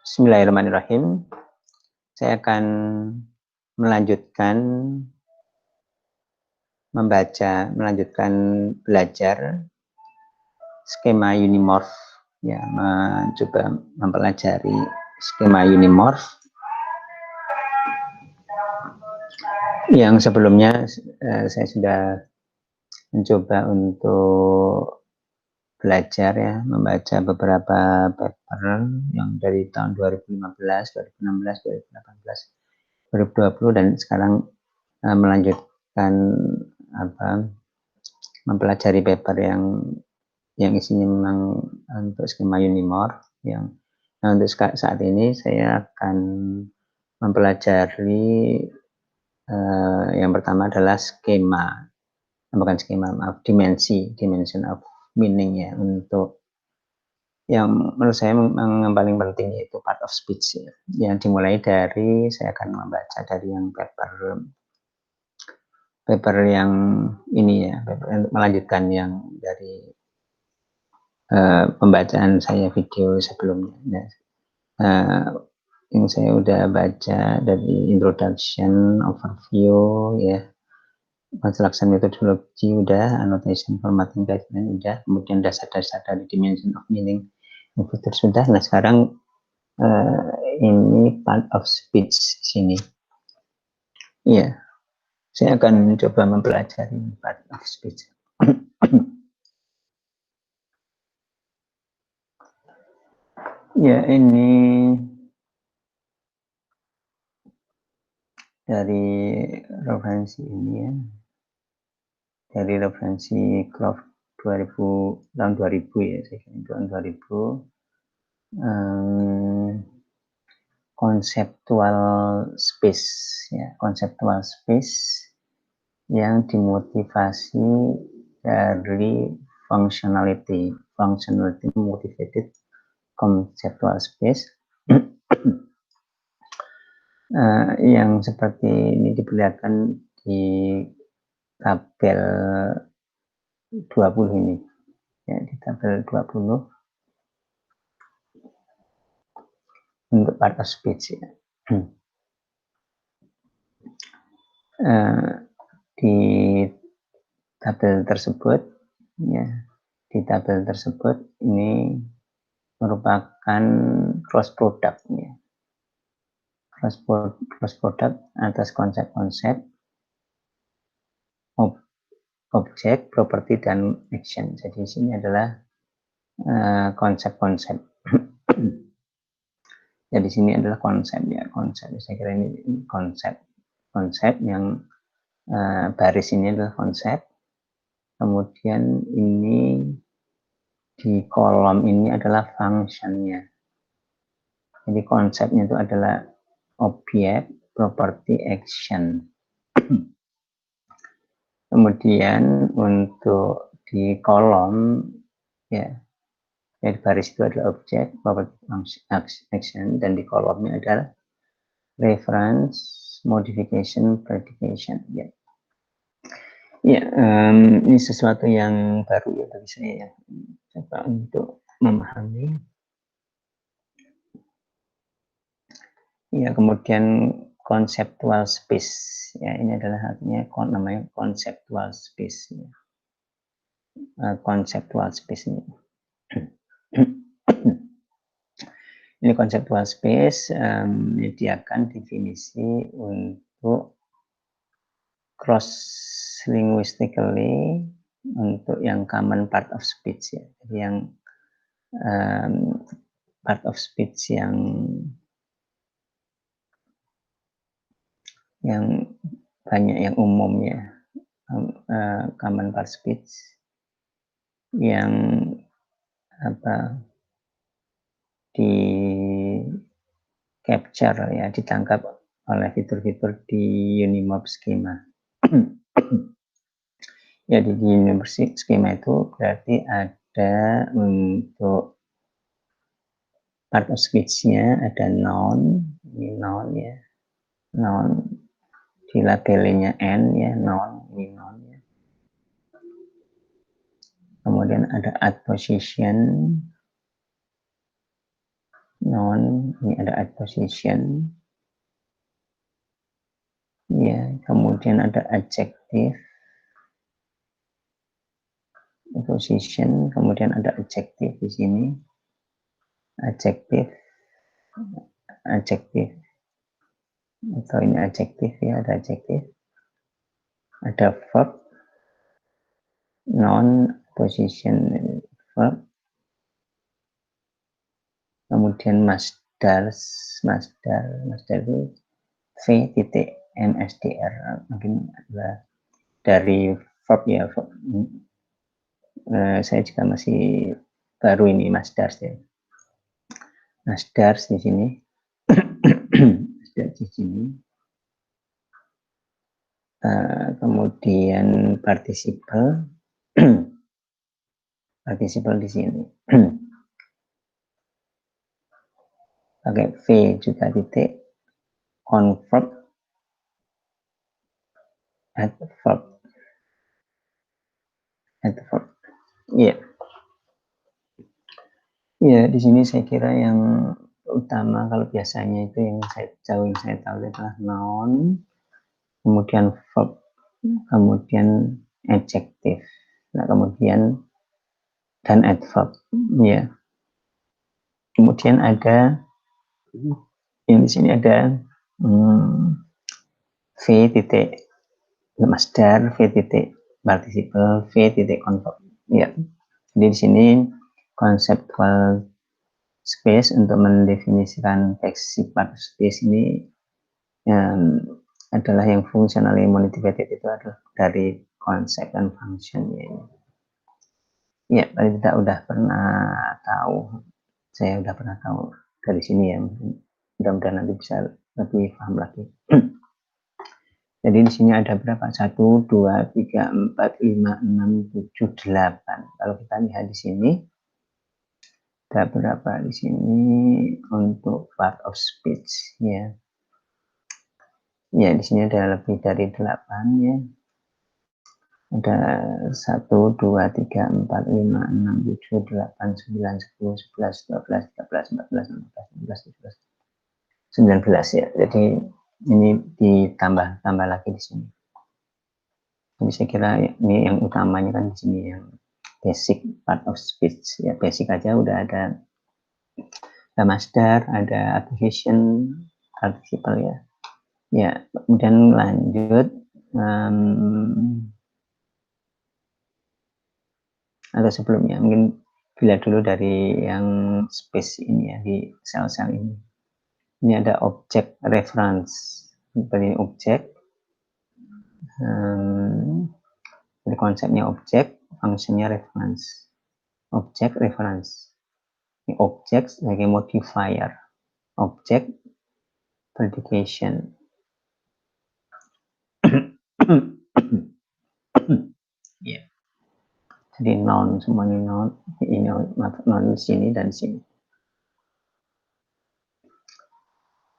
Bismillahirrahmanirrahim. Saya akan melanjutkan belajar skema unimorph, ya, mencoba mempelajari skema unimorph yang sebelumnya saya sudah mencoba untuk belajar, ya, membaca beberapa paper yang dari tahun 2015, 2016, 2018, 2020, dan sekarang melanjutkan mempelajari paper yang isinya memang untuk skema unimorph. Untuk saat ini saya akan mempelajari yang pertama adalah dimension of meaning, ya, untuk yang menurut saya yang paling penting yaitu part of speech, ya. Yang dimulai dari, saya akan membaca dari yang paper yang ini, ya, melanjutkan yang dari pembacaan saya video sebelumnya. Yang saya udah baca dari introduction, overview, ya, construction methodology udah, annotation, formatting, guideline udah, kemudian dasar-dasar dari dimension of meaning itu sudah. Nah, sekarang ini part of speech sini. Iya, saya akan mencoba mempelajari part of speech. Ya, ini dari referensi ini, ya. Dari referensi Croft tahun 2000, ya, saya kira tahun 2000. Conceptual space, ya, conceptual space yang dimotivasi dari functionality motivated conceptual space. Yang seperti ini diperlihatkan di tabel 20 ini, ya, di tabel 20 untuk part of speech, ya. Di tabel tersebut, ya, di tabel tersebut ini merupakan cross product, ya. Cross product atas konsep-konsep objek, properti, dan action. Jadi di sini adalah konsep-konsep. Ya, di sini adalah konsep, ya, konsep. Saya kira ini konsep yang baris ini adalah konsep. Kemudian ini di kolom ini adalah functionnya. Jadi konsepnya itu adalah objek, properti, action. Kemudian untuk di kolom, ya, di baris itu adalah objek, property, action, dan di kolomnya adalah reference, modification, predication, ya. Ya, ini sesuatu yang baru, ya, bagi saya, ya, coba untuk memahami. Ya, kemudian conceptual space, ya, ini adalah artinya namanya conceptual space, ya. Conceptual space ini. Ini conceptual space menyediakan definisi untuk cross linguistically untuk yang common part of speech, ya. Jadi yang part of speech yang banyak, yang umum, ya, common part speech yang di capture, ya, ditangkap oleh fitur-fitur di unimorph schema. Ya, di unimorph schema itu berarti ada untuk part of speech-nya ada noun, ini noun, ya, noun di labelnya n, ya, noun, ini noun, ya. Kemudian ada adposition, noun, ini ada adposition, ya, kemudian ada adjective, adposition, kemudian ada adjective di sini, adjective, atau ini adjective ya, ada adjective, ada verb, noun, position, verb, kemudian masdar itu v.msdr, mungkin adalah dari verb ya, verb. Saya juga masih baru ini masdar di sini. Masdar di sini. Kemudian participle di sini. Pakai V juga titik, convert, adverb. Iya. Iya, di sini saya kira yang utama kalau biasanya itu yang saya tahu adalah noun, kemudian verb, kemudian adjective, nah kemudian dan adverb, ya. Kemudian ada yang di sini ada V titik masdar, V titik participle, V titik converb, ya. Jadi di sini conceptual space untuk mendefinisikan teks sifat space ini adalah yang functionally motivated itu adalah dari konsep dan functionnya ini. Ya, paling tidak udah pernah tahu, saya udah pernah tahu dari sini ya, mudah-mudahan nanti bisa lebih paham lagi. Jadi di sini ada berapa? 1, 2, 3, 4, 5, 6, 7, 8. Kalau kita lihat di sini, ada berapa di sini untuk part of speech ya. Ya, di sini ada lebih dari 8 ya. Ada 1, 2, 3, 4, 5, 6, 7, 8, 9, 10, 11, 12, 13, 14, 15, 16, 17, 18, 19, 19 ya. Jadi ini ditambah lagi di sini. Jadi saya kira ini yang utamanya kan di sini yang basic part of speech ya, basic aja udah ada masdar, ada adposition, participle ya. Ya, kemudian lanjut atau sebelumnya mungkin bila dulu dari yang space ini ya, di sel-sel ini. Ini ada objek reference, seperti objek. Jadi konsepnya objek, fungsinya reference. Objek reference. Ini objek sebagai modifier. Objek predication. Yeah. Jadi noun, semuanya noun. Ini noun di sini dan di sini.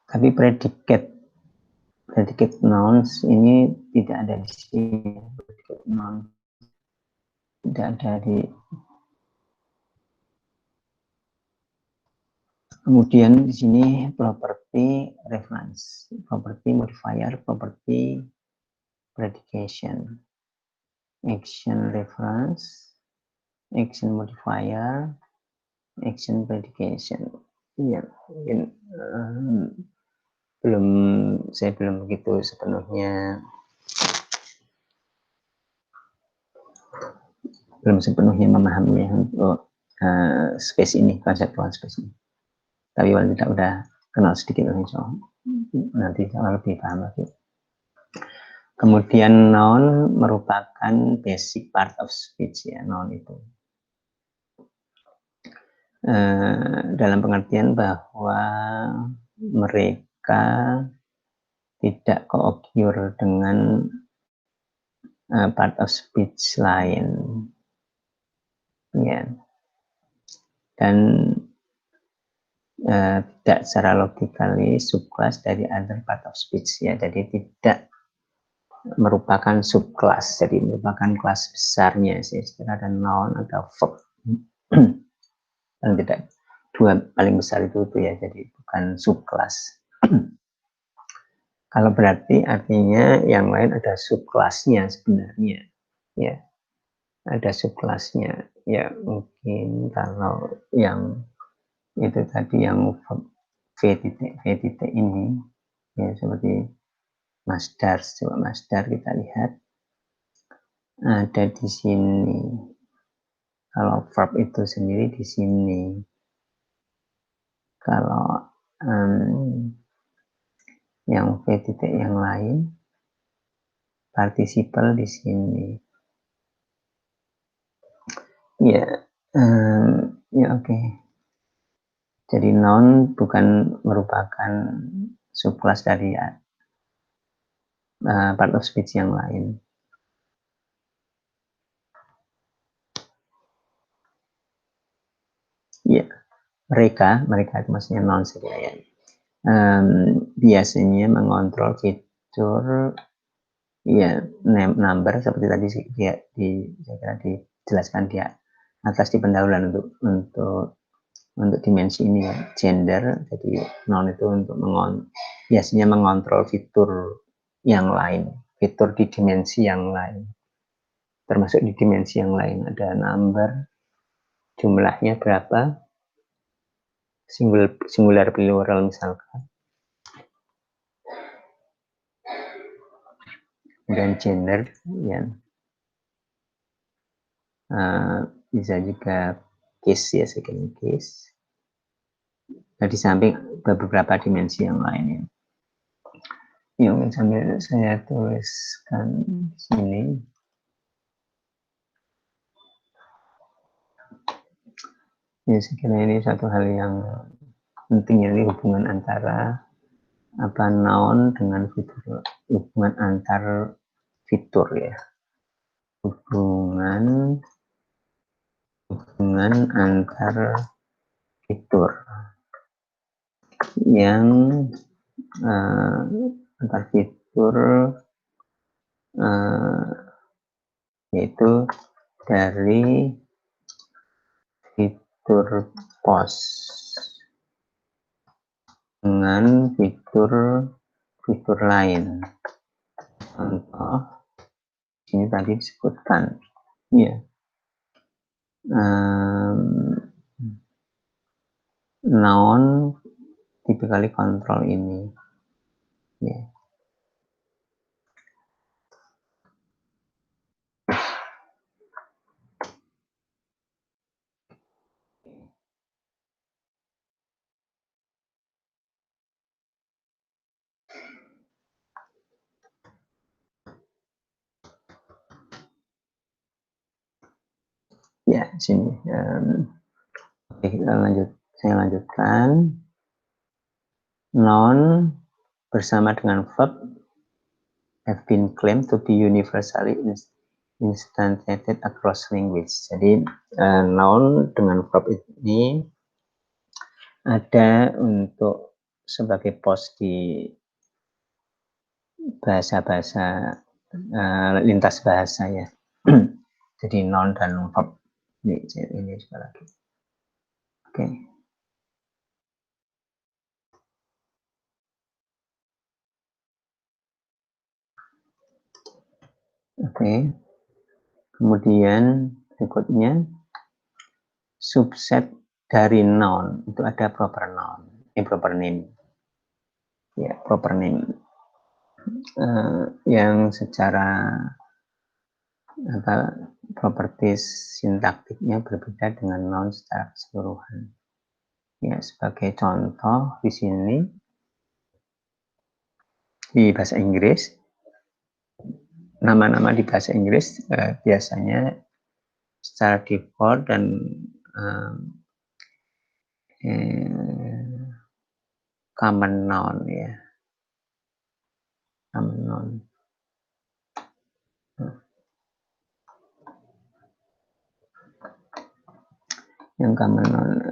Tapi predicate nouns ini tidak ada di sini. Predicate noun tidak ada di. Kemudian di sini property reference, property modifier, property predication, action reference, action modifier, action predication. Iya, mungkin saya belum begitu sepenuhnya memahami untuk space ini, konseptual space ini. Tapi kalau tidak udah kenal sedikit nanti lebih paham lagi. Kemudian noun merupakan basic part of speech ya, noun itu. Dalam pengertian bahwa mereka tidak co-occur dengan part of speech lain. Ya. Dan tidak secara logically subclass dari other part of speech ya, jadi tidak merupakan subclass, jadi merupakan kelas besarnya sih, istilah dan noun atau verb dan tidak dua paling besar itu ya, jadi bukan subkelas. Kalau berarti artinya yang lain ada subkelasnya sebenarnya, ya, ada subkelasnya. Ya mungkin kalau yang itu tadi yang V titik ini, ya seperti masdar, coba masdar kita lihat ada di sini. Kalau verb itu sendiri di sini. Kalau yang V titik yang lain, partisiple di sini. Ya, ya oke. Jadi noun bukan merupakan subclass dari part of speech yang lain. Ya, mereka itu maksudnya noun saya. Biasanya mengontrol fitur ya number seperti tadi saya kira dijelaskan di atas di pendahuluan untuk dimensi ini ya, gender. Jadi noun itu untuk biasanya mengontrol fitur yang lain, fitur di dimensi yang lain, termasuk di dimensi yang lain ada number, jumlahnya berapa, singular plural misalkan, dan gender ya, bisa juga case ya, second case. Nah, di samping beberapa dimensi yang lainnya. Ya, mungkin sambil saya tuliskan di sini. Ya, saya kira ini satu hal yang penting, ini hubungan antara noun dengan fitur, hubungan antar fitur ya, hubungan antar fitur yang antar fitur yaitu dari fitur pos dengan fitur lain. Contoh ini tadi disebutkan ya, noun typically kontrol ini ya. Ya, sini. Oke, saya lanjutkan. Noun bersama dengan verb have been claimed to be universally instantiated across language. Jadi noun dengan verb ini ada untuk sebagai pos di bahasa-bahasa lintas bahasa ya. Jadi noun dan verb ini sekali lagi. Oke. Oke. Kemudian berikutnya subset dari noun itu ada proper noun, proper name. Ya, proper name yang secara properties sintaktiknya berbeda dengan noun secara keseluruhan. Ya, sebagai contoh di sini di bahasa Inggris, nama-nama di bahasa Inggris biasanya secara default dan common noun ya, common noun. Yang common noun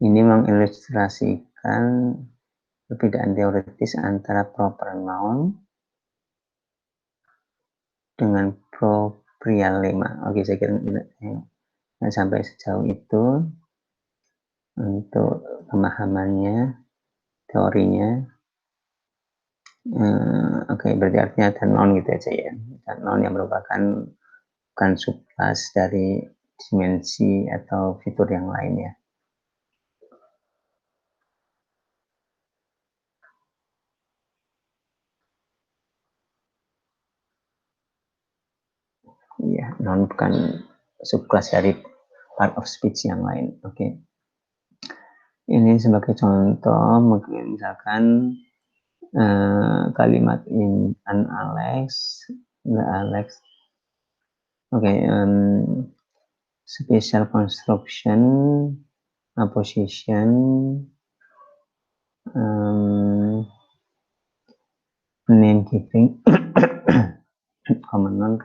ini mengilustrasikan perbedaan teoritis antara proper noun dengan proper pria 5. Oke, saya kira nggak sampai sejauh itu untuk pemahamannya, teorinya. Oke, berarti artinya ada non gitu aja ya. Dan non yang merupakan bukan subclass dari dimensi atau fitur yang lain ya. Iya, non bukan subclass dari part of speech yang lain. Oke. Ini sebagai contoh, mungkin misalkan kalimat in an Alex, the Alex. Oke, special construction, position, name giving, common noun.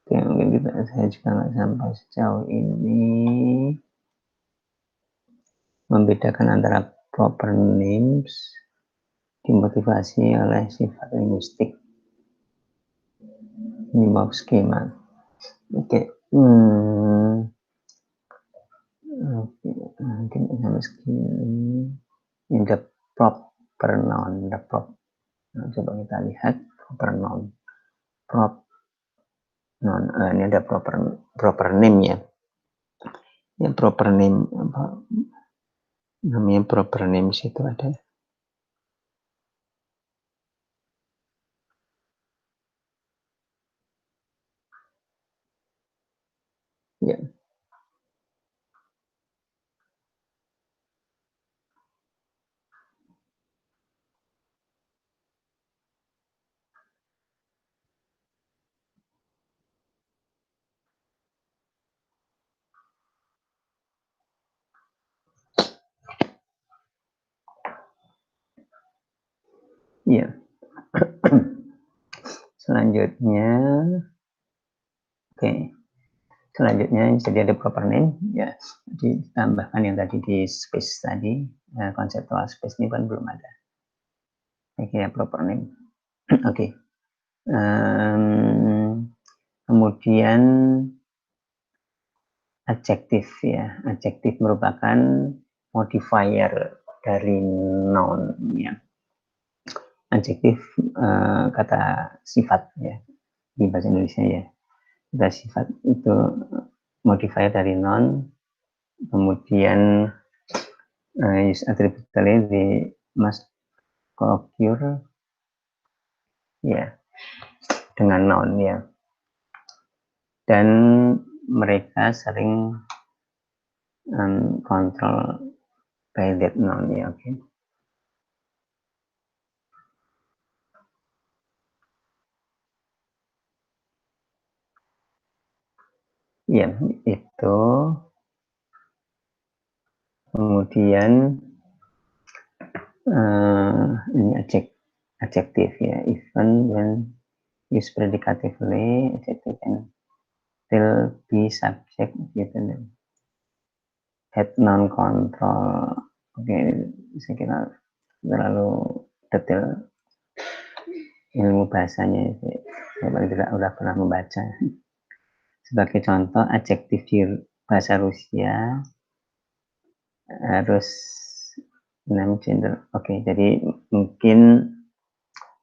Oke, mungkin saya juga nggak sampai sejauh ini membedakan antara proper names dimotivasi oleh sifat linguistik di bawah skema. Oke, mungkin sampai segini. Ini the proper noun, the prop. Nah, coba kita lihat proper noun, prop noun. Ini ada proper name ya. Yang proper name apa? Namanya proper names itu ada. Ya. Iya. Selanjutnya, oke. Selanjutnya jadi ada proper name, ya. Ditambahkan yang tadi di space tadi, konseptual space ini kan belum ada. Saya kira proper name. Oke. Kemudian adjektif ya. Adjektif merupakan modifier dari noun ya. Adjektif kata sifat ya di bahasa Indonesia ya. Kata sifat itu modifier dari noun, kemudian use attributively di must occur ya dengan noun ya. Dan mereka sering kontrol by that noun ya. Oke. Ya, itu kemudian ini adjektif ya, even when used predicatively, adjective can still be subject gitu. Head non control. Oke, saya kira terlalu detail ilmu bahasanya. Saya paling tidak udah pernah membaca. Sebagai contoh, adjektif di bahasa Rusia harus name gender. Oke, jadi mungkin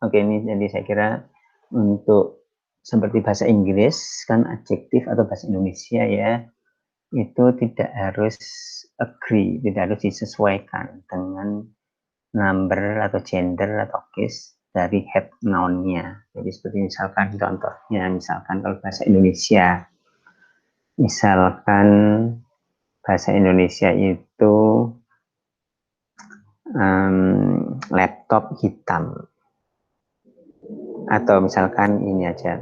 ini jadi saya kira untuk seperti bahasa Inggris kan adjektif atau bahasa Indonesia ya itu tidak harus agree, tidak harus disesuaikan dengan number atau gender atau case dari head noun-nya. Jadi seperti misalkan contohnya, misalkan kalau bahasa Indonesia, misalkan bahasa Indonesia itu laptop hitam, atau misalkan ini aja,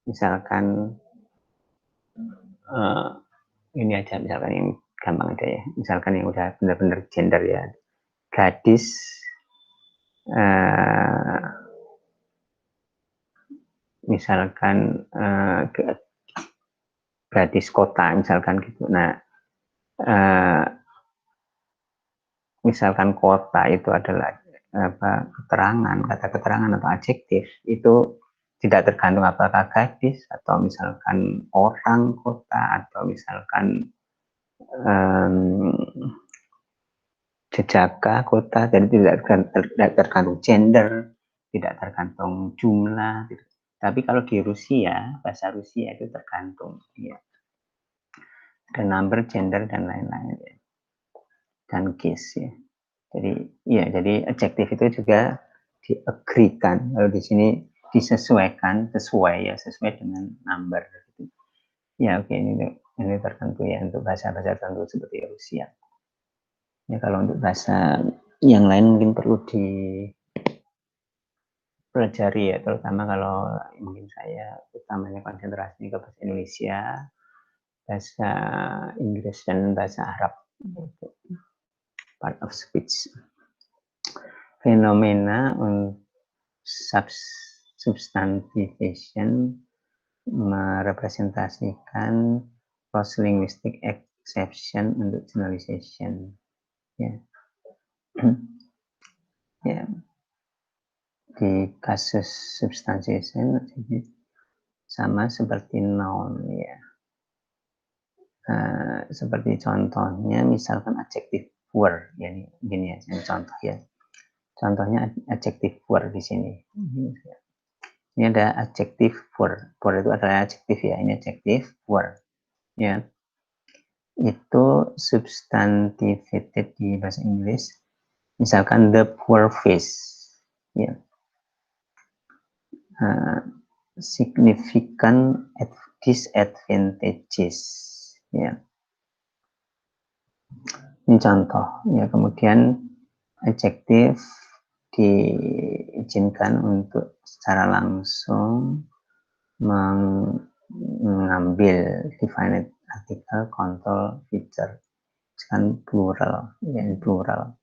misalkan ini aja, misalkan yang gampang aja ya, misalkan yang udah benar-benar gender ya, gadis misalkan gadis kota misalkan gitu. Nah misalkan kota itu adalah keterangan, kata keterangan atau adjektif itu tidak tergantung apakah gadis atau misalkan orang, kota, atau misalkan jejaka, kota, jadi tidak tergantung gender, tidak tergantung jumlah. Tapi kalau di Rusia, bahasa Rusia itu tergantung, ya. Ada number, gender, dan lain-lain, ya. Dan case, ya. Jadi adjektif itu juga diagreekan. Kalau di sini disesuaikan, sesuai dengan number. Ya, oke, ini tertentu ya untuk bahasa-bahasa tertentu seperti Rusia. Ya, kalau untuk bahasa yang lain mungkin perlu dipelajari ya, terutama kalau mungkin saya utamanya konsentrasi ke bahasa Indonesia, bahasa Inggris, dan bahasa Arab. Part of speech. Fenomena substantivation merepresentasikan cross-linguistic exception untuk generalization. Ya. Ya. Di kasus substantiation sama seperti noun, ya. Seperti contohnya misalkan adjective word, ya, gini ya, contoh ya. Contohnya adjective word di sini. Ini ada adjective word. Word itu adalah adjective ya. Ini adjective word. Ya. Itu substantivated di bahasa Inggris. Misalkan the poor face. Ya. Significant disadvantages. Ya. Ini contoh. Ya. Kemudian adjective diizinkan untuk secara langsung mengambil definite artikel, control, feature, misalkan plural, ya, plural.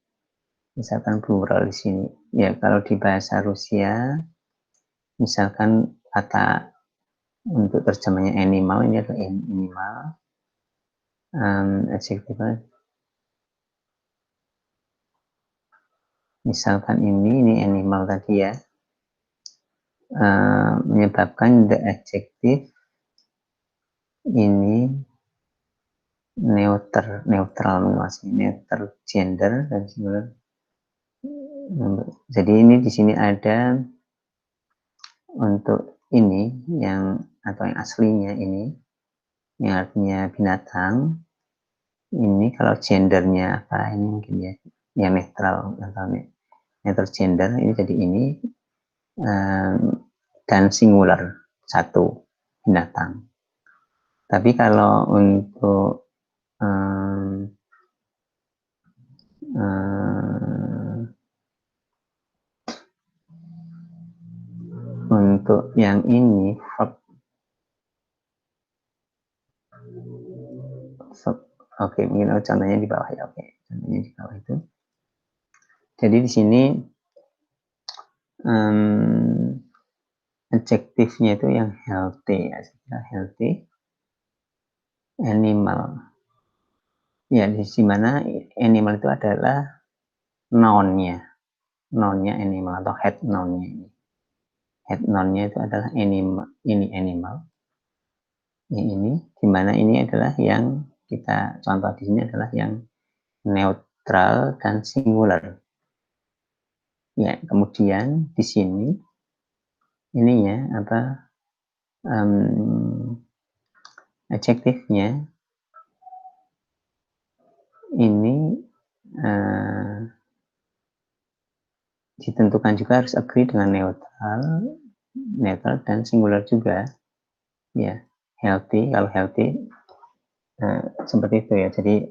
Misalkan plural di sini. Ya, kalau di bahasa Rusia, misalkan kata untuk terjemahnya animal, ini adalah animal. Adjektifnya misalkan ini animal tadi ya, menyebabkan the adjective ini neutral gender dan singular. Jadi ini di sini ada untuk ini yang atau yang aslinya ini yang artinya binatang. Ini kalau gendernya apa ini mungkin ya yang netral atau netral gender ini jadi ini dan singular satu binatang. Tapi kalau untuk untuk yang ini oke, mungkin contohnya di bawah ya. Oke, contohnya di bawah itu. Jadi di sini adjektifnya itu yang healthy ya, healthy animal. Ya, di mana animal itu adalah noun-nya animal atau head noun-nya ini. Head noun-nya itu adalah animal, ini animal. Ini di mana ini adalah yang kita contoh di sini adalah yang neutral dan singular. Ya, kemudian di sini ininya apa adjektifnya ini ditentukan juga harus agree dengan neutral dan singular juga ya. Healthy, kalau healthy seperti itu ya. Jadi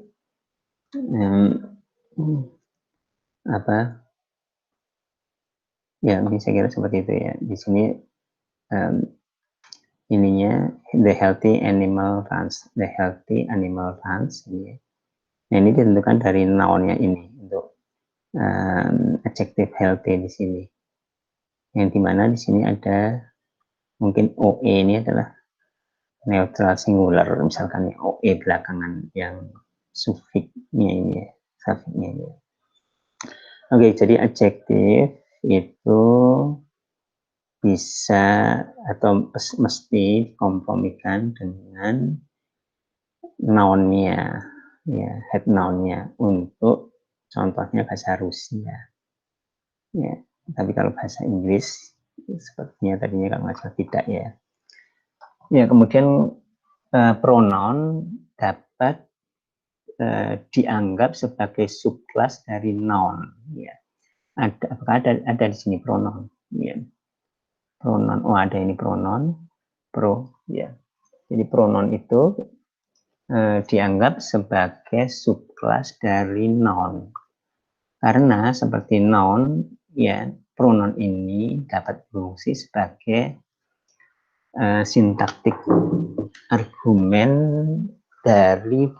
apa ya, mungkin saya kira seperti itu ya. Di sini ininya the healthy animal runs ini. Nah, ini ditentukan dari noun-nya ini untuk adjective healthy di sini. Yang dimana di sini ada mungkin OE ini adalah neutral singular, misalkan OE belakangan yang sufiknya ini ya, sufiknya ini. Oke, jadi adjektif itu bisa atau mesti dikompromikan dengan noun-nya, ya, head noun-nya untuk contohnya bahasa Rusia. Ya, tapi kalau bahasa Inggris sepertinya tadinya kalau nggak salah tidak ya. Ya, kemudian pronoun dapat dianggap sebagai subclass dari noun. Ya. Apakah ada di sini pronoun? Ya. Pronoun, oh ada ini pronoun, ya. Jadi pronoun itu dianggap sebagai subclass dari noun. Karena seperti noun, ya pronoun ini dapat berfungsi sebagai sintaktik argumen dari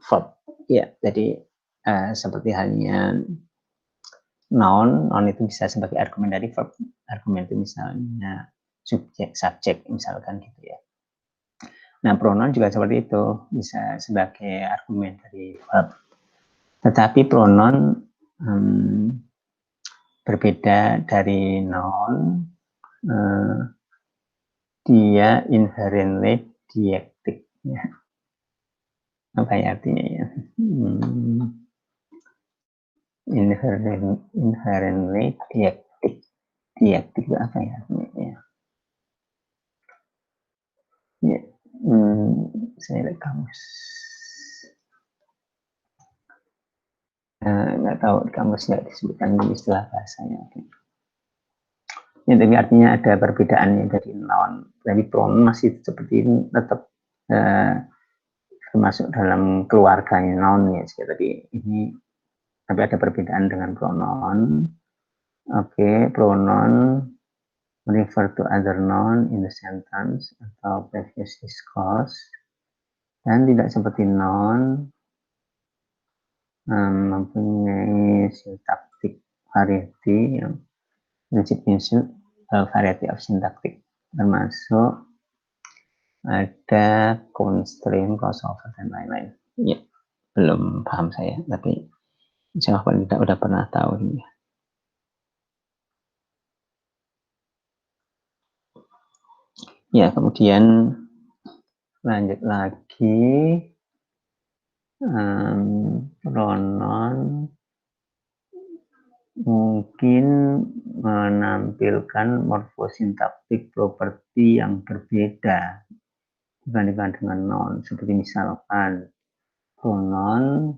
verb. Ya, jadi seperti halnya noun itu bisa sebagai argumen dari verb. Argumen itu misalnya subjek, subjek misalkan gitu ya. Nah, pronoun juga seperti itu, bisa sebagai argumen dari verb. Tetapi pronoun berbeda dari noun, dia inherently diaktif. Ya. Apa ya artinya ya? Inherently diaktif. Diaktif itu apa ya artinya ya? Ya, saya lihat kamus. Nggak tahu kamus nggak disebutkan di istilah bahasanya. Ya, tapi artinya ada perbedaannya dari noun. Jadi pronoun masih seperti ini tetap termasuk dalam keluarganya noun ya. Tapi ini tapi ada perbedaan dengan pronoun. Oke, pronoun refer to other noun in the sentence atau previous discourse dan tidak seperti noun mempunyai sintaktik variety yang prinsip-prinsip variety of syntactic termasuk ada constraint, crossover dan lain-lain. Ya, belum paham saya, tapi insya Allah paling tidak udah pernah tahu ini. Ya, kemudian lanjut lagi pronoun mungkin menampilkan morfosintaktik properti yang berbeda dibandingkan dengan noun. Seperti misalkan pronoun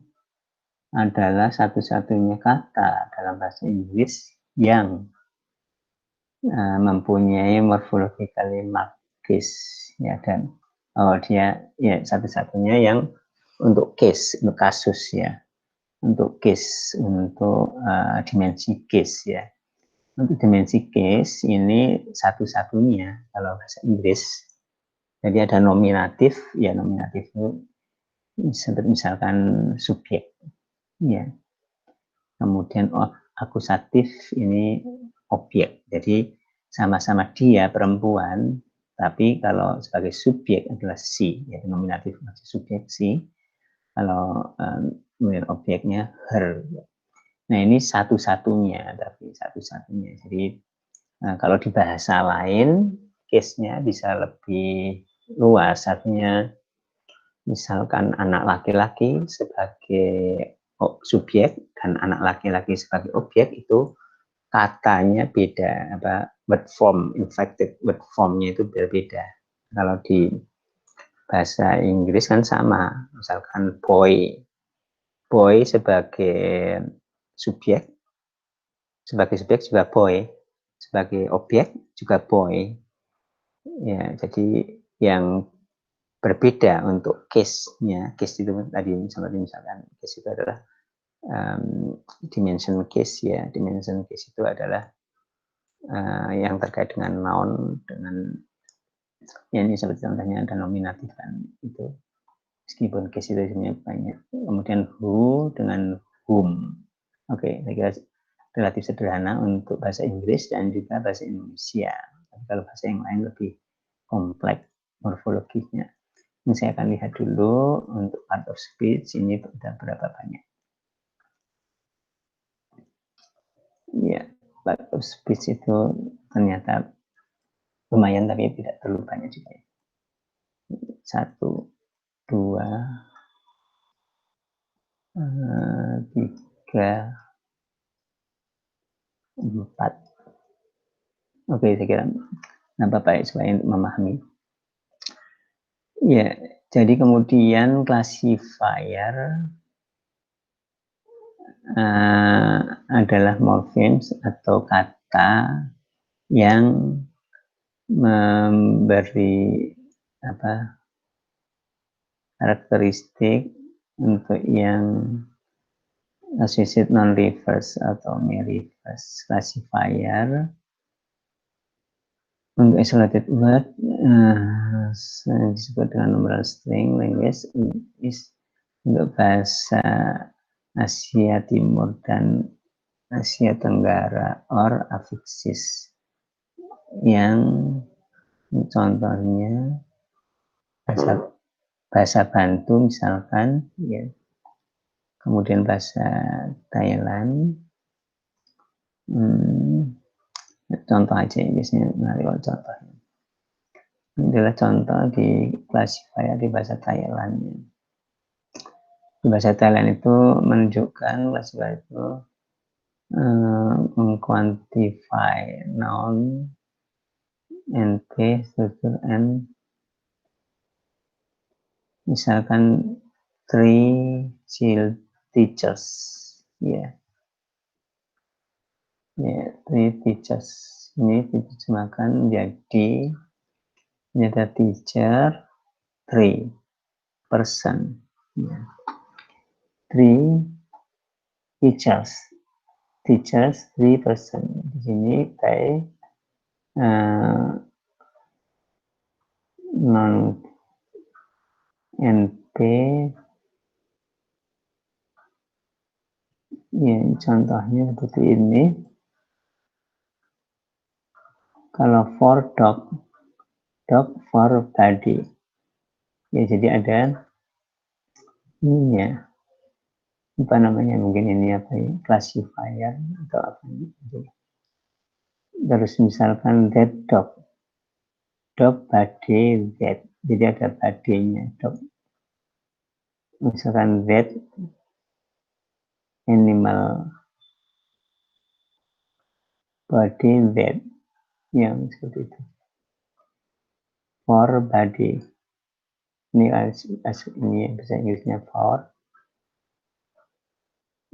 adalah satu-satunya kata dalam bahasa Inggris yang mempunyai morphologically marked case ya, dan dia ya satu-satunya yang untuk case, untuk kasus ya, untuk case, untuk dimensi case ya. Untuk dimensi case ini satu-satunya kalau bahasa Inggris. Jadi ada nominatif, ya nominatif itu misalkan subjek ya. Kemudian akusatif ini objek. Jadi sama-sama dia perempuan, tapi kalau sebagai subjek adalah si, ya nominatif masih subjek si. Kalau kemudian objeknya her. Nah ini satu-satunya, tapi satu-satunya. Jadi kalau di bahasa lain, case-nya bisa lebih luas. Artinya misalkan anak laki-laki sebagai subjek dan anak laki-laki sebagai objek itu katanya beda, word form, inflected word formnya itu berbeda. Kalau di bahasa Inggris kan sama, misalkan boy sebagai subjek juga boy, sebagai objek juga boy. Ya, jadi yang berbeda untuk case-nya, case itu tadi misalkan case itu adalah dimension case ya, dimension case itu adalah yang terkait dengan noun, dengan ya ini seperti contohnya ada nominatif kan itu, meskipun case itu sebenarnya banyak. Kemudian who dengan whom. Oke, saya kira relatif sederhana untuk bahasa Inggris dan juga bahasa Indonesia. Tapi kalau bahasa yang lain lebih kompleks morfologinya. Ini saya akan lihat dulu untuk part of speech ini ada berapa banyak. Ya, part of speech itu ternyata lumayan tapi tidak terlalu banyak juga. 1, 2, 3, 4. Oke, saya kira baik supaya memahami. Ya, jadi kemudian classifier adalah morphemes atau kata yang memberi karakteristik untuk yang associated non-reverse atau near-reverse classifier. Untuk isolated word disebut dengan numeral string language untuk bahasa Asia Timur dan Asia Tenggara or affixes yang contohnya bahasa Bantu misalkan, ya. Kemudian bahasa Thailand, contoh aja biasanya kalau contohnya. Ini adalah contoh di classifier di bahasa Thailand. Di bahasa Thailand itu menunjukkan classifier itu mengquantify noun, NP, struktur, and misalkan 3 teachers, ya, 3 teachers. Ini diterjemahkan menjadi ada teacher, 3 person, ya. 3 teachers, 3 person. Di sini by non NP, ya, contohnya seperti ini. Kalau for dog for body, ya, jadi ada ini, ya, apa namanya, mungkin ini apa ya, classifier atau apa gitu. Terus misalkan that dog body that, jadi ada body-nya dog. Misalkan that animal body that, yang seperti itu. For body, ini bahasa Inggrisnya for,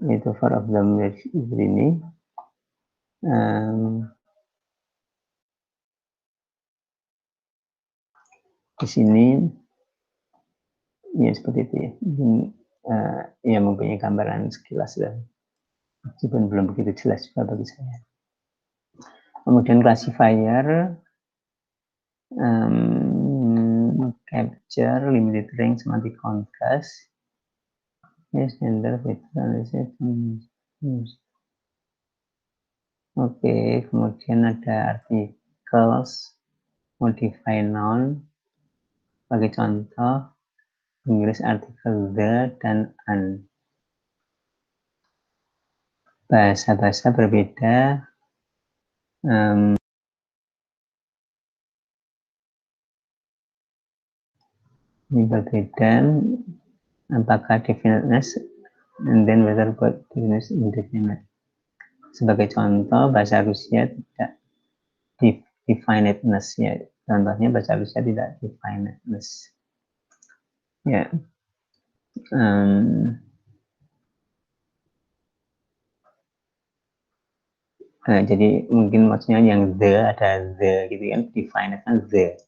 itu for of the ini. Di sini ya seperti itu, ya. Ya mempunyai gambaran sekilas lah, meskipun belum begitu jelas juga bagi saya. Kemudian classifier capture limited range semantic contrast, yes, gender, analysis. Oke, kemudian ada articles, modify noun. Bagi contoh, Inggris artikel the dan an. Bahasa-bahasa berbeda ini berbeda apakah definiteness and then whether both definiteness indefinite. Sebagai contoh, bahasa Rusia tidak definiteness, ya. Contohnya bahasa Rusia tidak definiteness, ya. Jadi mungkin maksudnya yang the, ada the gitu kan, definite kan the.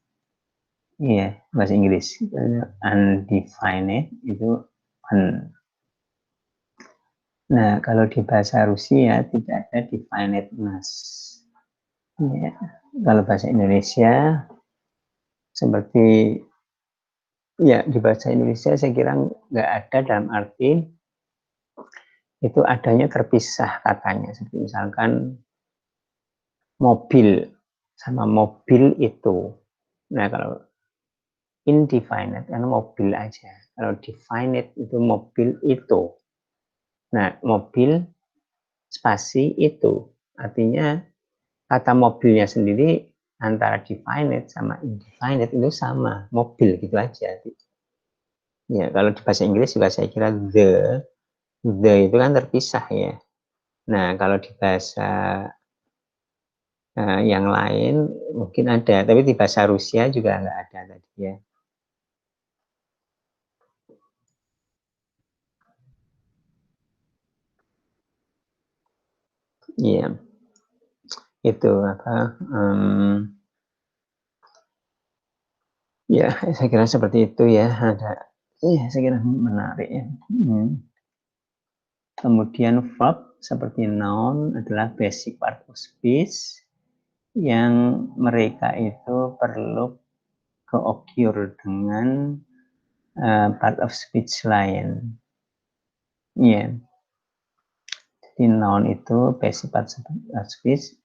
Iya, bahasa Inggris. Undefined itu un. Nah, kalau di bahasa Rusia tidak ada definiteness. Ya. Kalau bahasa Indonesia seperti, ya, di bahasa Indonesia saya kira nggak ada, dalam arti itu adanya terpisah katanya. Seperti misalkan mobil sama mobil itu. Nah, kalau indefinite kan mobil aja. Kalau definite itu mobil itu. Nah, mobil spasi itu. Artinya kata mobilnya sendiri antara definite sama indefinite itu sama, mobil gitu aja. Ya, kalau di bahasa Inggris juga saya kira the itu kan terpisah ya. Nah, kalau di bahasa yang lain mungkin ada, tapi di bahasa Rusia juga nggak ada tadi ya. Iya, itu apa? Ya, saya kira seperti itu ya. Saya kira menarik ya. Kemudian verb seperti noun adalah basic part of speech yang mereka itu perlu ke-occur dengan part of speech lain. Ya, jadi noun itu basic part of speech.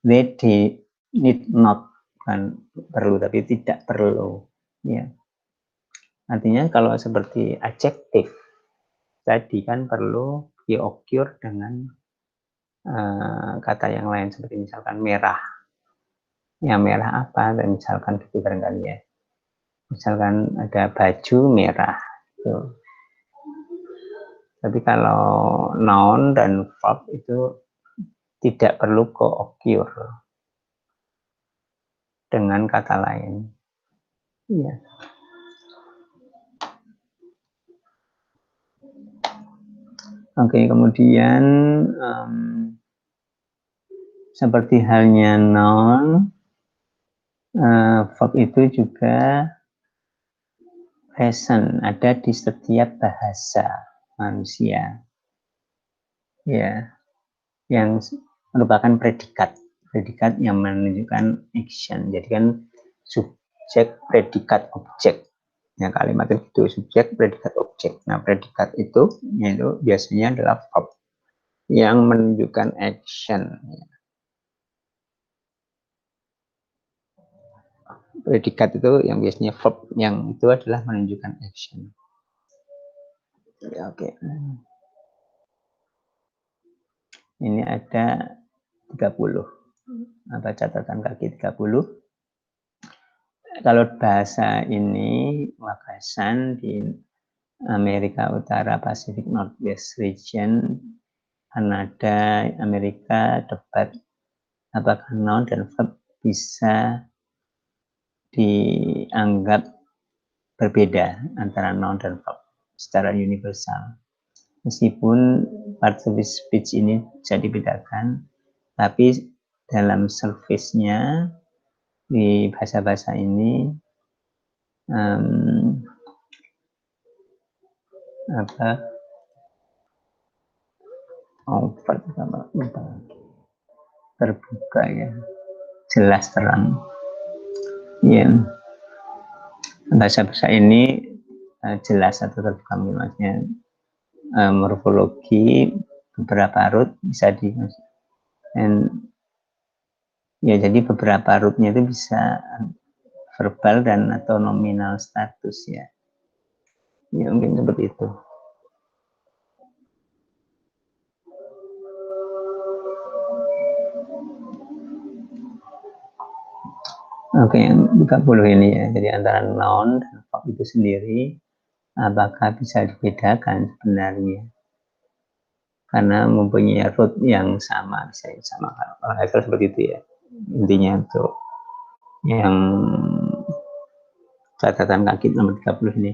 They need not, kan perlu tapi tidak perlu. Ya, artinya kalau seperti adjective tadi kan perlu di-occur dengan kata yang lain seperti misalkan merah. Ya merah apa? Dan misalkan gitu barangkali ya. Misalkan ada baju merah. Gitu. Tapi kalau noun dan verb itu tidak perlu co-occur dengan kata lain. Ya. Oke, kemudian seperti halnya noun, verb itu juga present, ada di setiap bahasa manusia. Ya, yang merupakan predikat yang menunjukkan action. Jadi kan subjek, predikat, objek. Ya, kalimat itu subjek, predikat, objek. Nah, predikat itu yaitu biasanya adalah verb yang menunjukkan action. Predikat itu yang biasanya verb yang itu adalah menunjukkan action. Ya, oke. Ini ada 30. Apa catatan kaki 30? Kalau bahasa ini wakasan di Amerika Utara, Pacific Northwest Region, Kanada, Amerika, debat apakah noun dan verb bisa dianggap berbeda antara noun dan verb secara universal. Meskipun part of speech ini bisa dibedakan, tapi dalam surface-nya di bahasa-bahasa ini terbuka ya, jelas terang. Ya, bahasa-bahasa ini jelas atau terbuka, maksudnya morfologi beberapa root bisa di ya, jadi beberapa rootnya itu bisa verbal dan atau nominal status ya. Ya mungkin seperti itu. Oke, yang 30 ini ya. Jadi antara noun dan verb itu sendiri apakah bisa dibedakan sebenarnya? Karena mempunyai root yang sama, bisa sama. Kalau Eiffel seperti itu ya. Intinya untuk yang catatan kaki nomor 30 ini.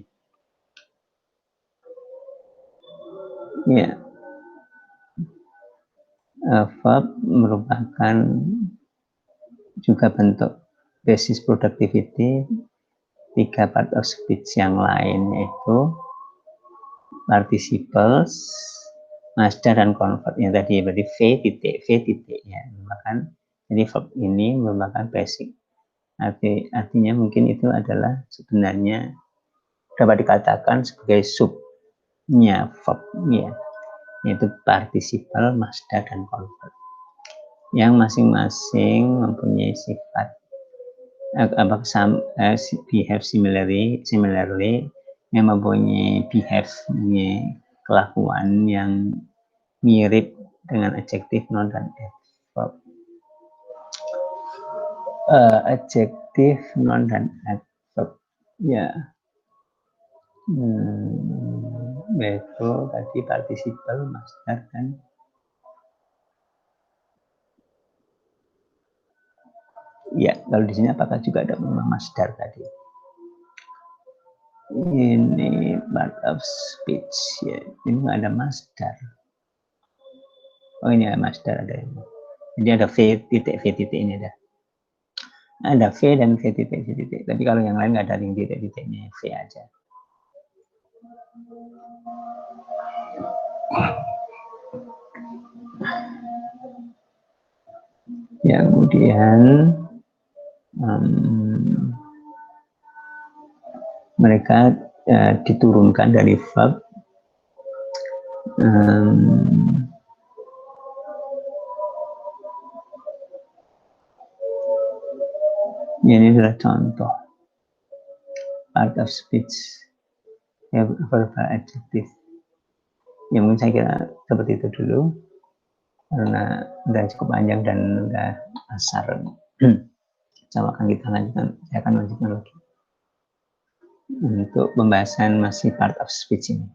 Ya, verb merupakan juga bentuk basis productivity. 3 part of speech yang lain yaitu participles, masdar dan convert yang tadi berarti v titik ya, merupakan jadi verb ini merupakan basic. Artinya mungkin itu adalah sebenarnya dapat dikatakan sebagai subnya verb ya, yaitu participle, masdar dan convert yang masing-masing mempunyai sifat behave similarly yang mempunyai kelakuan yang mirip dengan adjektif, noun dan adverb. Adjektif, noun, dan adverb. Ya. Itu tadi participle, masdar, kan. Ya, kalau di sini apakah juga ada masdar tadi? Ini part of speech, ya. Ini nggak ada masdar. Oh, ini ada masdar, ada ini. Jadi ada V titik ini ada. Ada V dan V titik. Tapi kalau yang lain nggak ada link titiknya, V aja. Ya, kemudian mereka diturunkan dari verb. Ini adalah contoh part of speech, ya, verbal adjective. Ya, mungkin saya kira seperti itu dulu karena udah cukup panjang dan udah asar. Saya akan lanjutkan lagi untuk pembahasan masih part of speech ini.